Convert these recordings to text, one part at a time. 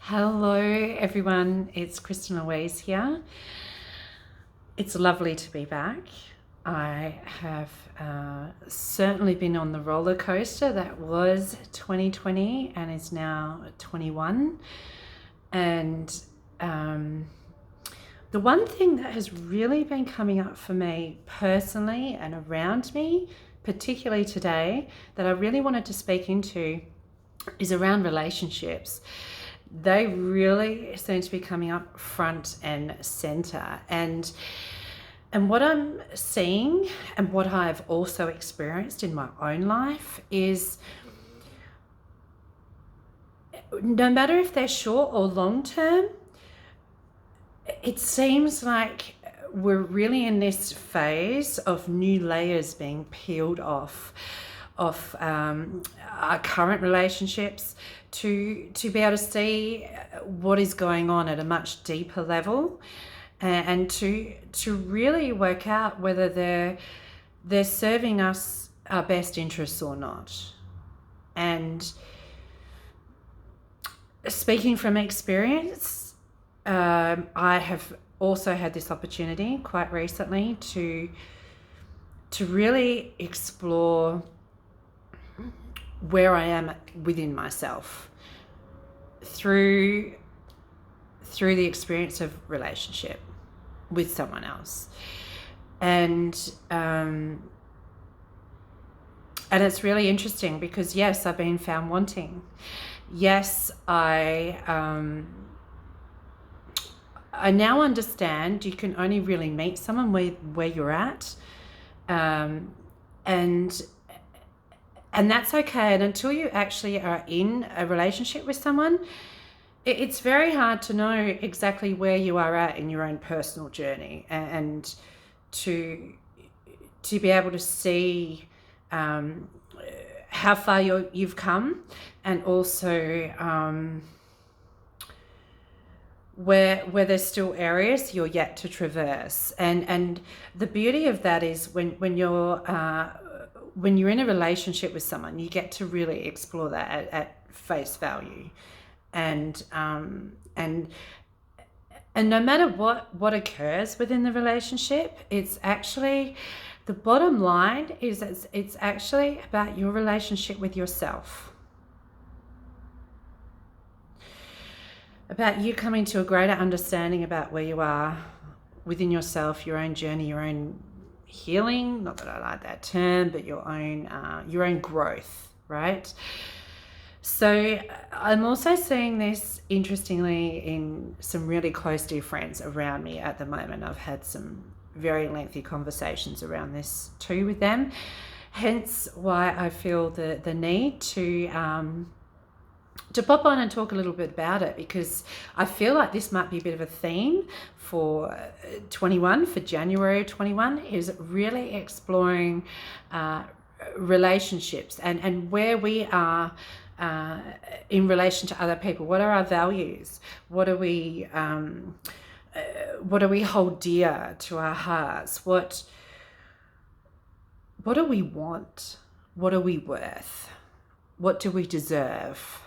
Hello everyone, it's Kristen Louise here. It's lovely to be back. I have certainly been on the roller coaster that was 2020 and is now 21. And the one thing that has really been coming up for me personally and around me, particularly today, that I really wanted to speak into is around relationships. They really seem to be coming up front and center. And what I'm seeing and what I've also experienced in my own life is no matter if they're short or long term, it seems like we're really in this phase of new layers being peeled off of our current relationships to be able to see what is going on at a much deeper level, and to really work out whether they're serving us our best interests or not. And speaking from experience, I have also had this opportunity quite recently to really explore where I am within myself through the experience of relationship with someone else. And it's really interesting because yes, I've been found wanting. Yes, I now understand you can only really meet someone where you're at, and that's okay. And until you actually are in a relationship with someone, it's very hard to know exactly where you are at in your own personal journey, and to be able to see how far you've come, and also where there's still areas you're yet to traverse. And the beauty of that is when you're in a relationship with someone, you get to really explore that at face value. And no matter what occurs within the relationship, it's actually, the bottom line is it's actually about your relationship with yourself. About you coming to a greater understanding about where you are within yourself, your own journey, your own healing, not that I like that term, but your own growth, right? So I'm also seeing this, interestingly, in some really close dear friends around me at the moment. I've had some very lengthy conversations around this too with them, hence why I feel the need to pop on and talk a little bit about it, because I feel like this might be a bit of a theme for 21, for January 21, is really exploring relationships and where we are in relation to other people. What are our values? What do we hold dear to our hearts? What do we want? What are we worth? What do we deserve?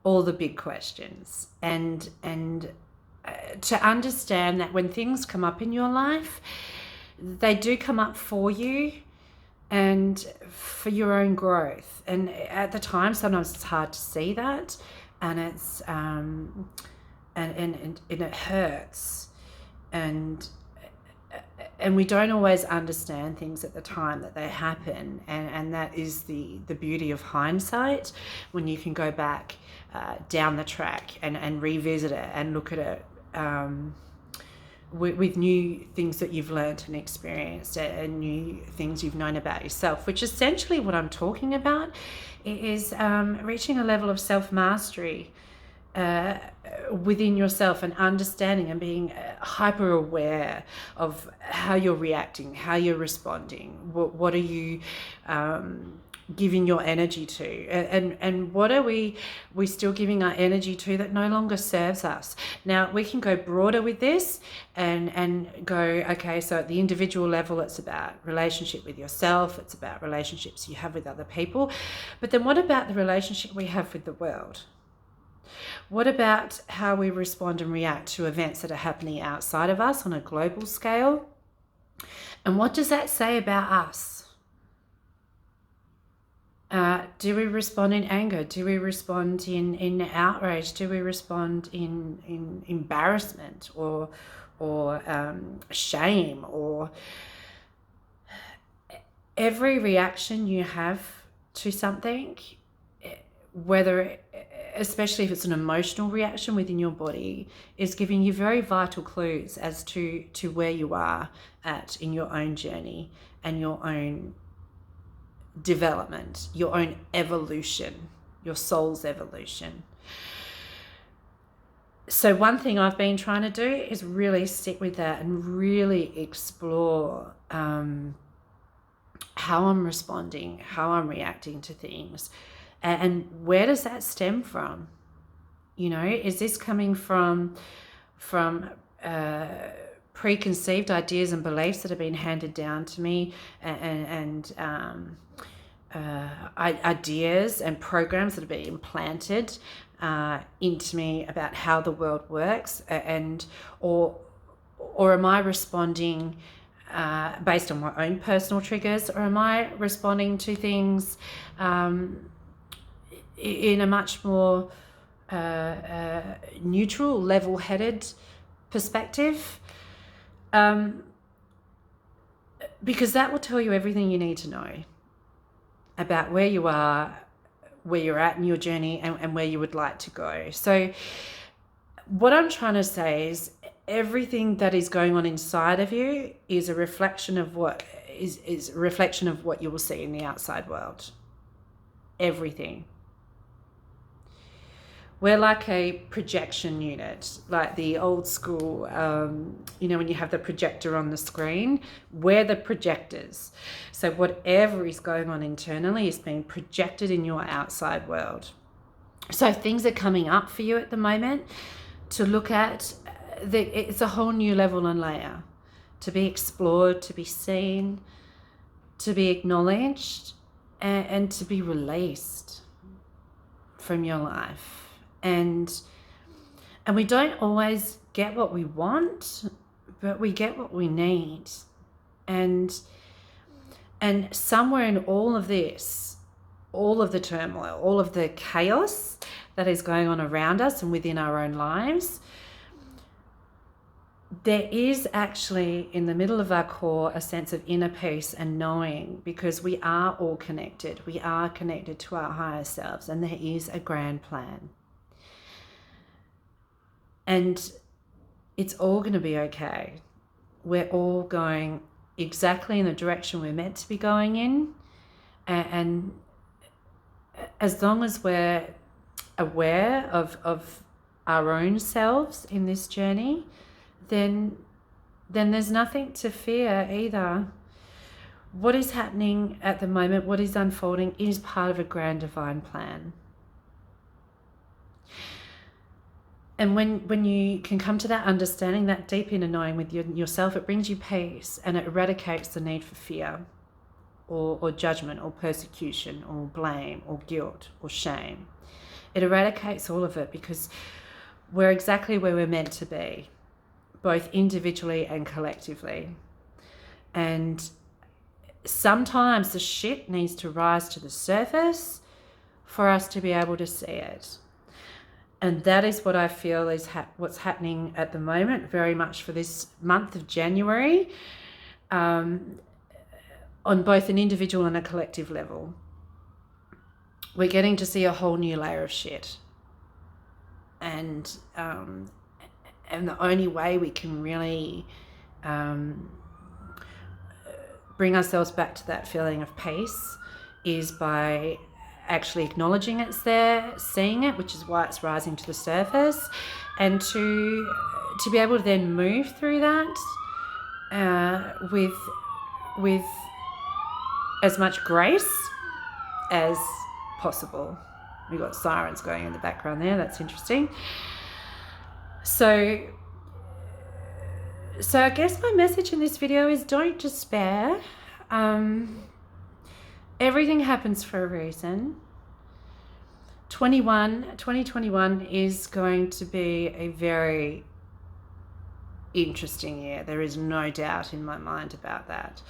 All the big questions. And to understand that when things come up in your life, they do come up for you and for your own growth. And at the time, sometimes it's hard to see that, and it's and it hurts, and we don't always understand things at the time that they happen, and that is the beauty of hindsight, when you can go back down the track and revisit it and look at it with new things that you've learned and experienced, and new things you've known about yourself, which essentially what I'm talking about is reaching a level of self-mastery within yourself, and understanding and being hyper aware of how you're reacting, how you're responding, what are you giving your energy to, and what are we still giving our energy to that no longer serves us. Now we can go broader with this and go, okay, so at the individual level it's about relationship with yourself, it's about relationships you have with other people, but then what about the relationship we have with the world? What about how we respond and react to events that are happening outside of us on a global scale? And what does that say about us? Do we respond in anger? Do we respond in outrage? Do we respond in embarrassment or shame? Or every reaction you have to something, whether, especially if it's an emotional reaction within your body, is giving you very vital clues as to where you are at in your own journey and your own development, your own evolution, your soul's evolution. So one thing I've been trying to do is really sit with that and really explore how I'm responding, how I'm reacting to things, and where does that stem from? You know, is this coming from preconceived ideas and beliefs that have been handed down to me, and ideas and programs that have been implanted into me about how the world works, or am I responding based on my own personal triggers, or am I responding to things in a much more neutral, level-headed perspective? Because that will tell you everything you need to know about where you are, where you're at in your journey, and where you would like to go. So what I'm trying to say is everything that is going on inside of you is a reflection of what is a reflection of what you will see in the outside world. Everything. We're like a projection unit, like the old school, you know, when you have the projector on the screen, we're the projectors. So whatever is going on internally is being projected in your outside world. So things are coming up for you at the moment to look at. It's a whole new level and layer to be explored, to be seen, to be acknowledged, and to be released from your life. And we don't always get what we want, but we get what we need. And somewhere in all of this, all of the turmoil, all of the chaos that is going on around us and within our own lives, there is actually in the middle of our core a sense of inner peace and knowing, because we are all connected. We are connected to our higher selves, and there is a grand plan. And it's all going to be okay. We're all going exactly in the direction we're meant to be going in. And as long as we're aware of our own selves in this journey, then there's nothing to fear either. What is happening at the moment, what is unfolding, is part of a grand divine plan. And when you can come to that understanding, that deep inner knowing with yourself, it brings you peace, and it eradicates the need for fear or judgment or persecution or blame or guilt or shame. It eradicates all of it, because we're exactly where we're meant to be, both individually and collectively. And sometimes the shit needs to rise to the surface for us to be able to see it. And that is what I feel is what's happening at the moment, very much for this month of January, on both an individual and a collective level. We're getting to see a whole new layer of shit. And the only way we can really bring ourselves back to that feeling of peace is by actually acknowledging it's there, seeing it, which is why it's rising to the surface, and to be able to then move through that with as much grace as possible. We've got sirens going in the background there, that's interesting. So I guess my message in this video is don't despair. Everything happens for a reason. 2021 is going to be a very interesting year. There is no doubt in my mind about that.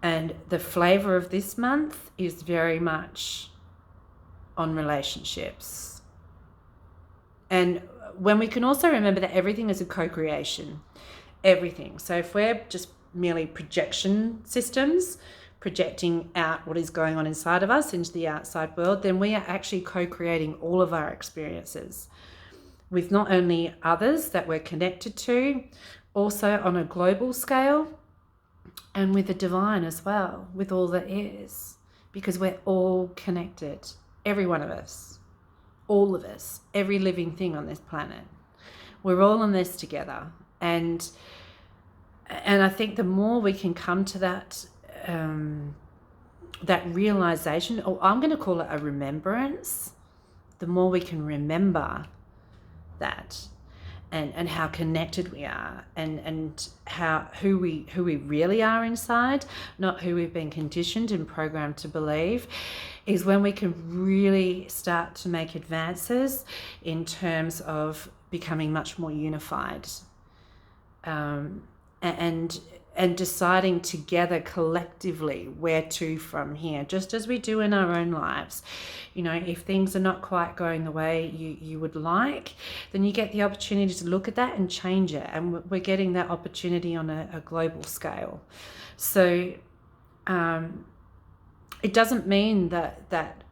And the flavor of this month is very much on relationships. And when we can also remember that everything is a co-creation, everything. So if we're just merely projection systems, projecting out what is going on inside of us into the outside world, then we are actually co-creating all of our experiences with not only others that we're connected to, also on a global scale, and with the divine as well, with all that is, because we're all connected, every one of us, all of us, every living thing on this planet. We're all in this together. And I think the more we can come to that that realization, or I'm going to call it a remembrance, the more we can remember that and how connected we are, and who we really are inside, not who we've been conditioned and programmed to believe, is when we can really start to make advances in terms of becoming much more unified, and deciding together collectively where to from here, just as we do in our own lives. You know, if things are not quite going the way you would like, then you get the opportunity to look at that and change it. And we're getting that opportunity on a global scale. So it doesn't mean that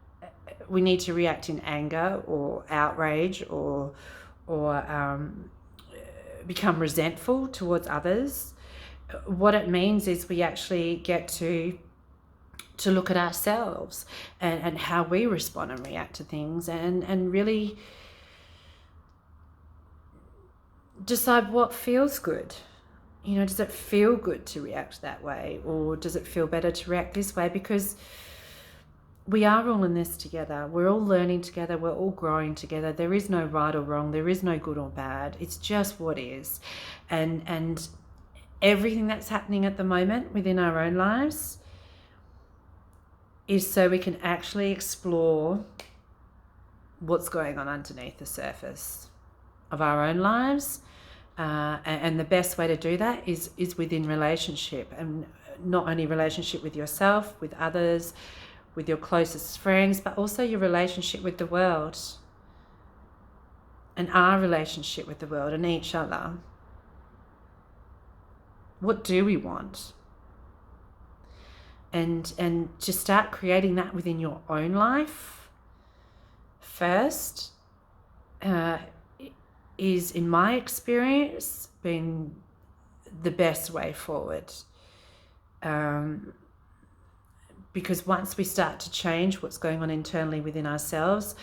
we need to react in anger or outrage or become resentful towards others. What it means is we actually get to look at ourselves and how we respond and react to things, and really decide what feels good. You know, does it feel good to react that way, or does it feel better to react this way? Because we are all in this together. We're all learning together. We're all growing together. There is no right or wrong. There is no good or bad. It's just what is. And everything that's happening at the moment within our own lives is so we can actually explore what's going on underneath the surface of our own lives. And the best way to do that is within relationship, and not only relationship with yourself, with others, with your closest friends, but also your relationship with the world, and our relationship with the world and each other. What do we want? And to start creating that within your own life first is, in my experience, been the best way forward. Because once we start to change what's going on internally within ourselves,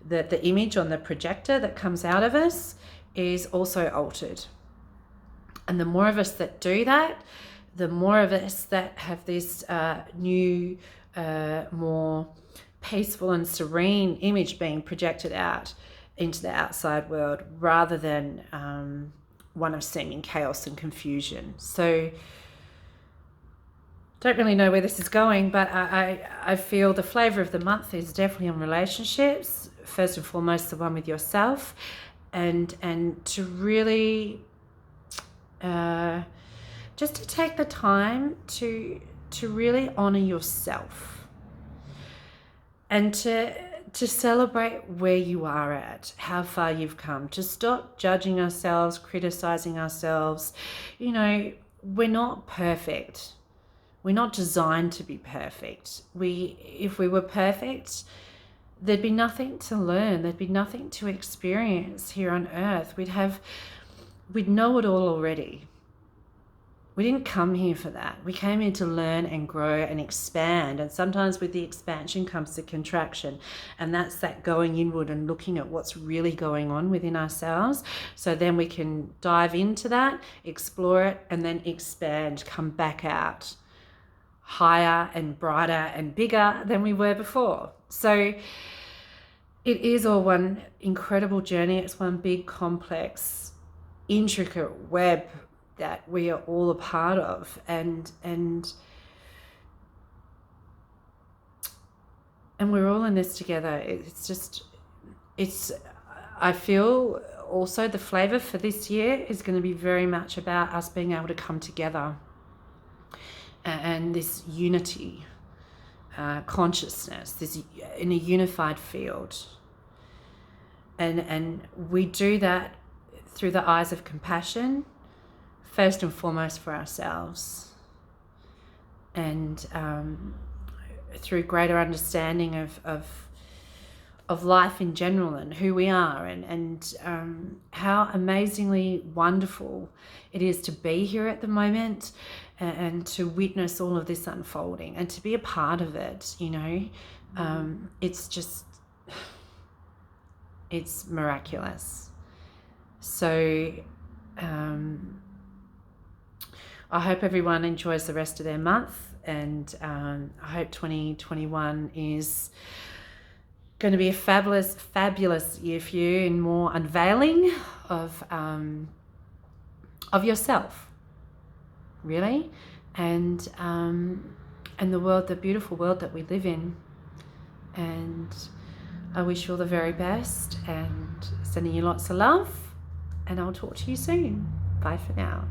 the image on the projector that comes out of us is also altered. And the more of us that do that, the more of us that have this new, more peaceful and serene image being projected out into the outside world, rather than one of seeming chaos and confusion. So don't really know where this is going, but I feel the flavor of the month is definitely on relationships, first and foremost the one with yourself, and to really just to take the time to really honor yourself, and to celebrate where you are at, how far you've come, to stop judging ourselves, criticizing ourselves. You know, we're not perfect. We're not designed to be perfect. If we were perfect, there'd be nothing to learn. There'd be nothing to experience here on earth. We'd know it all already. We didn't come here for that. We came here to learn and grow and expand. And sometimes with the expansion comes the contraction. And that's that going inward and looking at what's really going on within ourselves. So then we can dive into that, explore it, and then expand, come back out higher and brighter and bigger than we were before. So it is all one incredible journey. It's one big, complex, intricate web that we are all a part of, and and we're all in this together. I feel also the flavor for this year is going to be very much about us being able to come together and this unity, consciousness, this in a unified field. And we do that through the eyes of compassion, first and foremost for ourselves, and through greater understanding of life in general and who we are, and how amazingly wonderful it is to be here at the moment and to witness all of this unfolding and to be a part of it, you know. It's miraculous. So I hope everyone enjoys the rest of their month, and I hope 2021 is going to be a fabulous year for you, and more unveiling of yourself, really, and the world, the beautiful world that we live in. And I wish you all the very best, and sending you lots of love, and I'll talk to you soon. Bye for now.